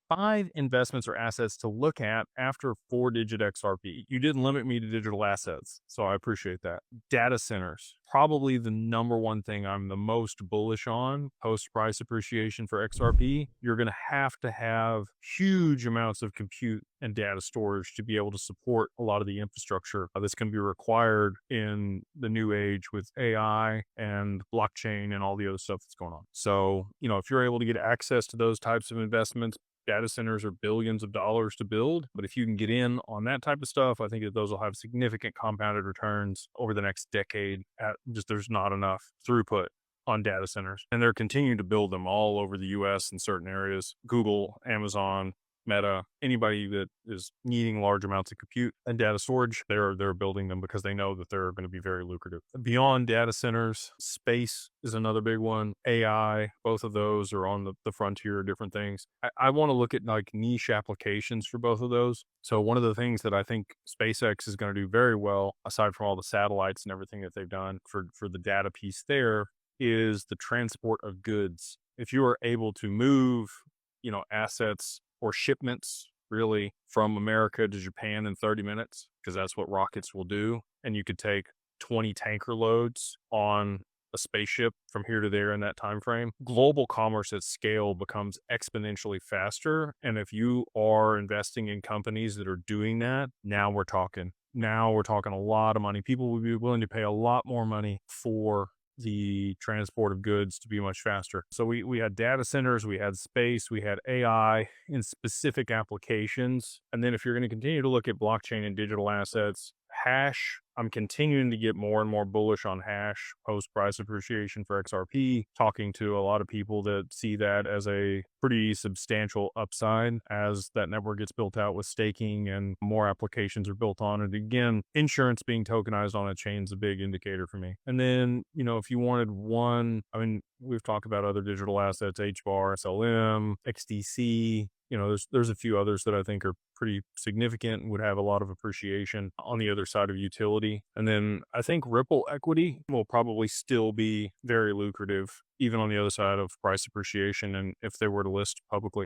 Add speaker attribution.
Speaker 1: 5 investments or assets to look at after 4-digit XRP. You didn't limit me to digital assets, so I appreciate that. Data centers, probably the number one thing I'm the most bullish on post price appreciation for XRP. You're going to have huge amounts of compute and data storage to be able to support a lot of the infrastructure that's going to be required in the new age with AI and blockchain and all the other stuff that's going on. So, if you're able to get access to those types of investments, data centers are billions of dollars to build. But if you can get in on that type of stuff, I think that those will have significant compounded returns over the next decade. At just there's not enough throughput on data centers. And they're continuing to build them all over the US in certain areas. Google, Amazon, Meta, anybody that is needing large amounts of compute and data storage, they're building them because they know that they're going to be very lucrative. Beyond data centers, space is another big one. AI, both of those are on the frontier of different things. I want to look at like niche applications for both of those. So one of the things that I think SpaceX is going to do very well, aside from all the satellites and everything that they've done for the data piece there, is the transport of goods. If you are able to move, assets or shipments really from America to Japan in 30 minutes, because that's what rockets will do. And you could take 20 tanker loads on a spaceship from here to there in that time frame. Global commerce at scale becomes exponentially faster. And if you are investing in companies that are doing that, now we're talking. Now we're talking a lot of money. People would be willing to pay a lot more money for the transport of goods to be much faster. So we had data centers, we had space, we had AI in specific applications. And then if you're going to continue to look at blockchain and digital assets, hash, I'm continuing to get more and more bullish on hash post price appreciation for XRP, talking to a lot of people that see that as a pretty substantial upside as that network gets built out with staking and more applications are built on it. Again, insurance being tokenized on a chain is a big indicator for me. And then, if you wanted one, we've talked about other digital assets, HBAR, SLM, XDC. There's a few others that I think are pretty significant and would have a lot of appreciation on the other side of utility. And then I think Ripple equity will probably still be very lucrative, even on the other side of price appreciation and if they were to list publicly.